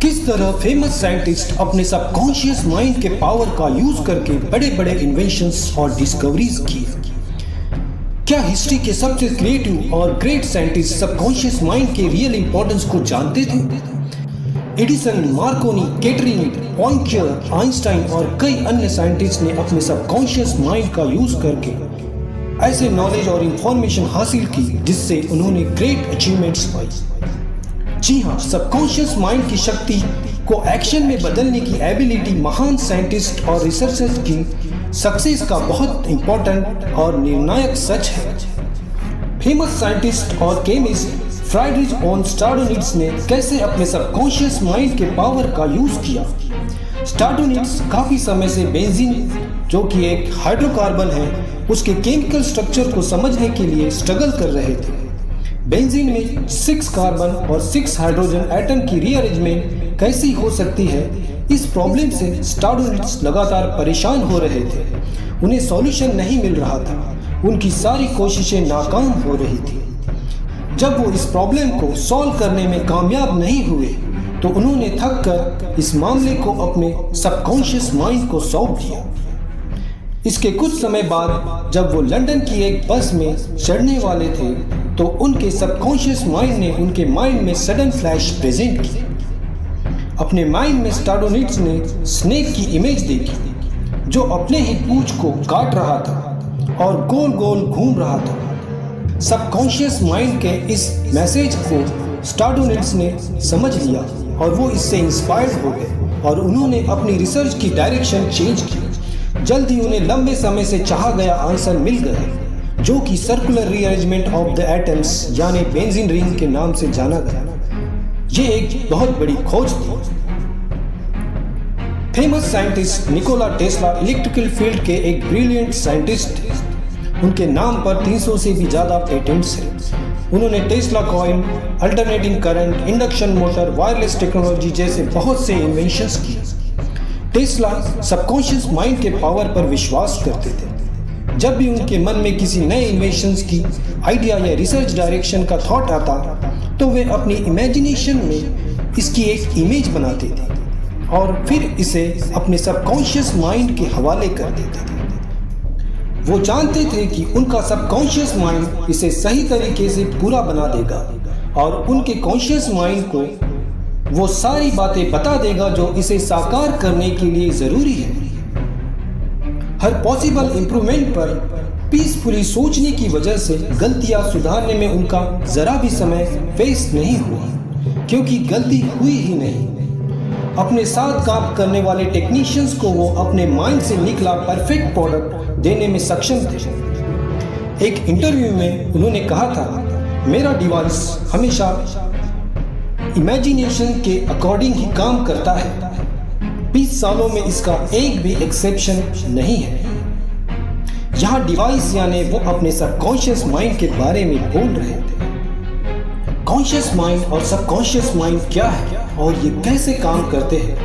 किस तरह famous scientist अपने सबकॉन्शियस माइंड के पावर का यूज करके बड़े बड़े इन्वेंशंस और डिस्कवरीज किए। क्या हिस्ट्री के सबसे क्रिएटिव और ग्रेट साइंटिस्ट सबकॉन्शियस माइंड के रियल इंपॉर्टेंस को जानते थे? एडिसन, मार्कोनी, कैटरीन, पॉइंटियर, आइंस्टाइन और कई अन्य साइंटिस्ट ने अपने सबकॉन्शियस माइंड का यूज करके ऐसे नॉलेज और इंफॉर्मेशन हासिल की जिससे उन्होंने ग्रेट अचीवमेंट्स पाई। जी हाँ, सबकॉन्शियस माइंड की शक्ति को एक्शन में बदलने की एबिलिटी महान साइंटिस्ट और रिसर्चर्स की सक्सेस का बहुत इंपॉर्टेंट और निर्णायक सच है। फेमस साइंटिस्ट और केमिस्ट फ्राइडरिच वॉन स्टाडोनिट्ज ने कैसे अपने सबकॉन्शियस माइंड के पावर का यूज किया। स्टाडोनिट्ज काफी समय से बेंजीन, जो कि एक हाइड्रोकार्बन है, उसके केमिकल स्ट्रक्चर को समझने के लिए स्ट्रगल कर रहे थे। बेंजीन में 6 कार्बन और 6 हाइड्रोजन एटम की रीअरेंजमेंट कैसी हो सकती है, इस प्रॉब्लम से स्टाडोनिट्ज लगातार परेशान हो रहे थे। उन्हें सॉल्यूशन नहीं मिल रहा था, उनकी सारी कोशिशें नाकाम हो रही थी। जब वो इस प्रॉब्लम को सॉल्व करने में कामयाब नहीं हुए तो उन्होंने थक कर इस मामले को अपने सबकॉन्शियस माइंड को सौंप दिया। इसके कुछ समय बाद जब वो लंदन की एक बस में चढ़ने वाले थे तो उनके सबकॉन्शियस माइंड ने उनके माइंड में सडन फ्लैश प्रेजेंट की। अपने माइंड में स्टाडोनिट्ज ने स्नेक की इमेज देखी जो अपने ही पूंछ को काट रहा था और गोल गोल घूम रहा था। सबकॉन्शियस माइंड के इस मैसेज को स्टाडोनिट्ज ने समझ लिया और वो इससे इंस्पायर्ड हो गए और उन्होंने अपनी रिसर्च की डायरेक्शन चेंज की। जल्द ही उन्हें लंबे समय से चाहा गया आंसर मिल गया, जो कि circular rearrangement of the atoms यानी बेंजीन रिंग के नाम से जाना गया। ये एक बहुत बड़ी खोज थी। Famous scientist Nikola Tesla electrical field के एक ब्रिलियंट साइंटिस्ट थे। उनके नाम पर 300 से भी ज़्यादा पेटेंट्स हैं। उन्होंने Tesla coil, alternating current, induction motor, wireless technology जैसे बहुत से इन्वेंशंस किए। टेस्ला सबकॉन्शियस माइंड के पावर पर विश्वास करते थे। जब भी उनके मन में किसी नए इन्वेंशंस की आइडिया या रिसर्च डायरेक्शन का थॉट आता तो वे अपनी इमेजिनेशन में इसकी एक इमेज बनाते थे और फिर इसे अपने सबकॉन्शियस माइंड के हवाले कर देते थे। वो जानते थे कि उनका सबकॉन्शियस माइंड इसे सही तरीके से पूरा बना देगा और उनके कॉन्शियस माइंड को वो सारी बातें बता देगा जो इसे साकार करने के लिए जरूरी है। हर पॉसिबल इंप्रूवमेंट पर पीसफुली सोचने की वजह से गलतियां सुधारने में उनका जरा भी समय वेस्ट नहीं हुआ, क्योंकि गलती हुई ही नहीं। अपने साथ काम करने वाले टेक्नीशियंस को वो अपने माइंड से निकला परफेक्ट प्रोडक्ट देने में सक्षम थे। एक इंटरव्यू में उन्होंने कहा था, मेरा डिवाइस हमेशा इमेजिनेशन के अकॉर्डिंग ही काम करता है। 20 सालों में इसका एक भी एक्सेप्शन नहीं है। यहाँ डिवाइस यानी वो अपने सबकॉन्शियस माइंड के बारे में बोल रहे थे। कॉन्शियस माइंड और सबकॉन्शियस माइंड क्या है और ये कैसे काम करते हैं?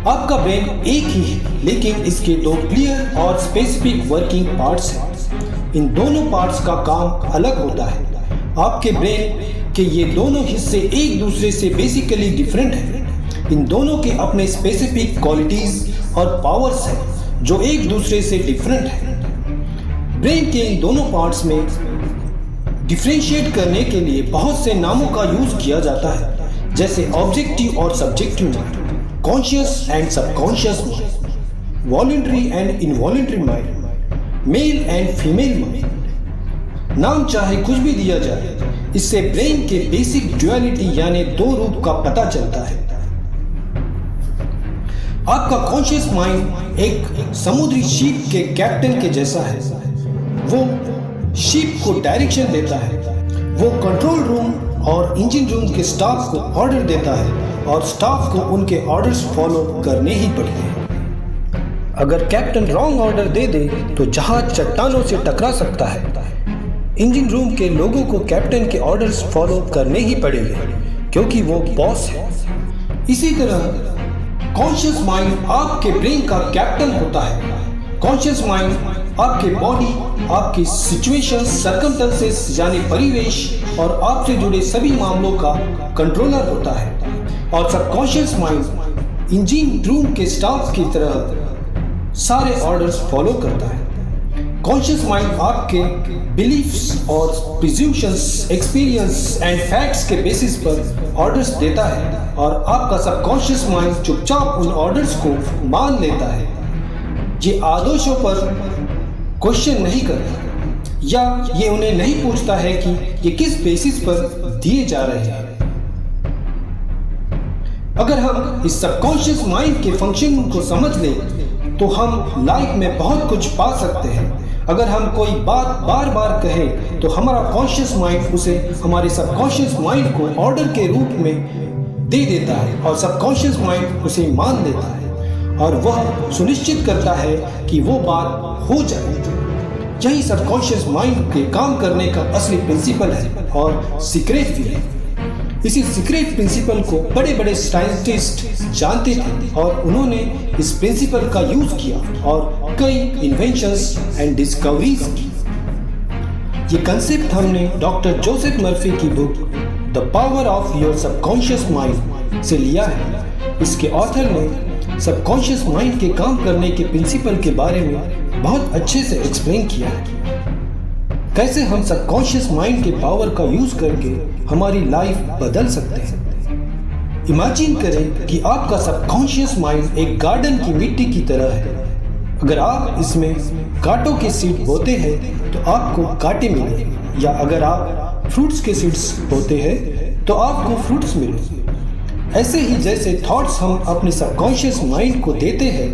आपका ब्रेन एक ही है, लेकिन इसके 2 क्लियर और स्पेसिफिक वर्किंग पार्ट्स हैं। इन दोनों पार्ट्स का काम अलग होता है। आपके ब्रेन के ये दोनों हिस्से एक दूसरे से बेसिकली डिफरेंट हैं। इन दोनों के अपने स्पेसिफिक क्वालिटीज और पावर्स हैं जो एक दूसरे से डिफरेंट हैं। ब्रेन के इन दोनों पार्ट्स में डिफरेंशिएट करने के लिए बहुत से नामों का यूज किया जाता है, जैसे ऑब्जेक्टिव और subjective mind, conscious and subconscious mind, voluntary and involuntary mind, male and female mind. नाम चाहे कुछ भी दिया जाए, इससे ब्रेन के बेसिक ड्युअलिटी यानी 2 रूप का पता चलता है। आपका कॉन्शियस माइंड एक समुद्री शिप के कैप्टन के जैसा है। वो शिप को डायरेक्शन देता है। वो कंट्रोल रूम और इंजन रूम के स्टाफ को ऑर्डर देता है और स्टाफ को उनके ऑर्डर्स फॉलो करने ही पड़ते हैं। अगर कैप्टन रॉन्ग ऑर्डर दे दे तो जहाज चट्टानों से टकरा सकता है। इंजन रूम के लोगों को कैप्टन के ऑर्डर्स फॉलो करने ही पड़ेंगे, क्योंकि वो बॉस है। इसी तरह कॉन्शियस माइंड आपके ब्रेन का कैप्टन होता है। कॉन्शियस माइंड आपके बॉडी, आपकी सिचुएशन, सर्कमस्टेंसेस यानी परिवेश और आपसे जुड़े सभी मामलों का कंट्रोलर होता है। और सबकॉन्शियस माइंड इंजीन रूम के स्टाफ की तरह सारे ऑर्डर्स फॉलो करता है। कॉन्शियस माइंड आपके बिलीफ्स और प्रिज्यूशंस, एक्सपीरियंस एंड फैक्ट्स के बेसिस पर ऑर्डर्स देता है और आपका सबकॉन्शियस माइंड चुपचाप उन ऑर्डर्स को मान लेता है। ये आदेशों पर क्वेश्चन नहीं करता या ये उन्हें नहीं पूछता है कि ये किस बेसिस पर दिए जा रहे हैं। अगर हम इस सबकॉन्शियस माइंड के फंक्शन को समझ लें तो हम लाइफ में बहुत कुछ पा सकते हैं। अगर हम कोई बात बार बार कहें तो हमारा कॉन्शियस माइंड उसे हमारे सबकॉन्शियस माइंड को ऑर्डर के रूप में दे देता है और सबकॉन्शियस माइंड उसे मान लेता है और वह सुनिश्चित करता है कि वो बात हो जाए। यही सबकॉन्शियस माइंड के काम करने का असली प्रिंसिपल है और सीक्रेट भी है। इसी सीक्रेट प्रिंसिपल को बड़े बड़े साइंटिस्ट जानते थे और उन्होंने इस प्रिंसिपल का यूज किया और कई इन्वेंशंस एंड डिस्कवरीज की। ये कंसेप्ट हमने डॉक्टर जोसेफ मर्फी की book the power of your subconscious mind से लिया है। इसके ऑथर ने सबकॉन्शियस माइंड के काम करने के प्रिंसिपल के बारे में बहुत अच्छे से एक्सप्लेन किया है। कैसे हम सबकॉन्शियस माइंड के पावर का यूज करके हमारी लाइफ बदल सकते हैं। इमेजिन करें कि आपका सबकॉन्शियस माइंड एक गार्डन की मिट्टी की तरह है। अगर आप इसमें कांटों के सीड बोते हैं तो आपको कांटे मिलेंगे, या अगर आप फ्रूट्स के सीड्स बोते हैं तो आपको फ्रूट्स मिलेंगे। ऐसे ही जैसे थॉट्स हम अपने सबकॉन्शियस माइंड को देते हैं,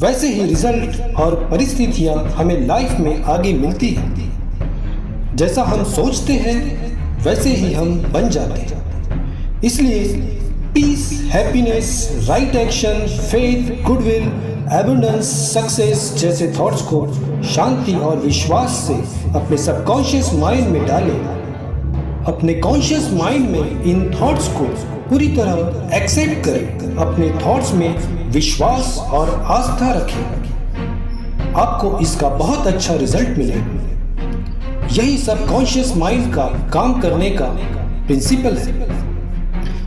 वैसे ही रिजल्ट और परिस्थितियां हमें लाइफ में आगे मिलती हैं। जैसा हम सोचते हैं वैसे ही हम बन जाते हैं। इसलिए peace, happiness, right action, faith, goodwill, abundance, success जैसे थॉट्स को शांति और विश्वास से अपने सबकॉन्शियस माइंड में डालें। अपने कॉन्शियस माइंड में इन थॉट्स को पूरी तरह एक्सेप्ट करें। अपने थॉट्स में विश्वास और आस्था रखें। आपको इसका बहुत अच्छा रिजल्ट मिलेगा। यही सबकॉन्शियस माइंड का काम करने का प्रिंसिपल है।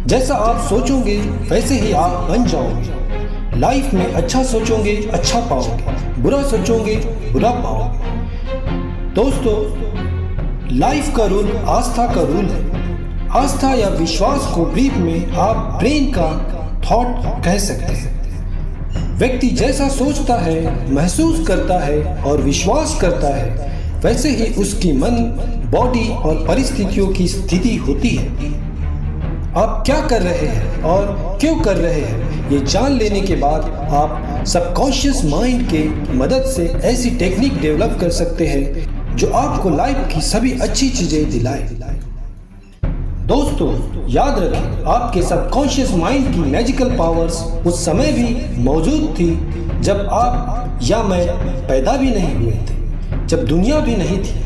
जैसा आप सोचोगे वैसे ही आप बन जाओगे। लाइफ में अच्छा सोचोगे अच्छा पाओगे, बुरा सोचोगे बुरा पाओगे। दोस्तों, लाइफ का रूल आस्था का रूल है। आस्था या विश्वास को ब्रीफ में आप ब्रेन का थॉट कह सकते हैं। व्यक्ति जैसा सोचता है, महसूस करता है और विश्वास करता है, वैसे ही उसकी मन, बॉडी और परिस्थितियों की स्थिति होती है। आप क्या कर रहे हैं और क्यों कर रहे हैं, ये जान लेने के बाद आप सबकॉन्शियस माइंड के मदद से ऐसी टेक्निक डेवलप कर सकते हैं जो आपको लाइफ की सभी अच्छी चीजें दिलाए। दोस्तों, याद रखें, आपके सबकॉन्शियस माइंड की मैजिकल पावर्स उस समय भी मौजूद थी जब आप या मैं पैदा भी नहीं हुए थे, जब दुनिया भी नहीं थी।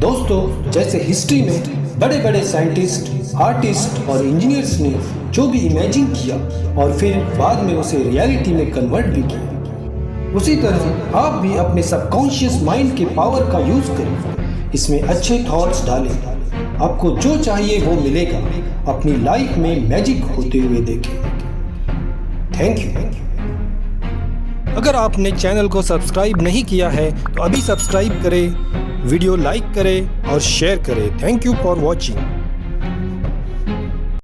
दोस्तों, जैसे हिस्ट्री में बड़े बड़े साइंटिस्ट, आर्टिस्ट और इंजीनियर्स ने जो भी इमेजिन किया और फिर बाद में उसे रियलिटी में कन्वर्ट भी किया, उसी तरह आप भी अपने सबकॉन्शियस माइंड के पावर का यूज करें। इसमें अच्छे थॉट्स डालें। आपको जो चाहिए वो मिलेगा। अपनी लाइफ में मैजिक होते हुए देखें। Thank you. अगर आपने चैनल को सब्सक्राइब नहीं किया है तो अभी सब्सक्राइब करें, वीडियो लाइक करें और शेयर करें। Thank you for watching.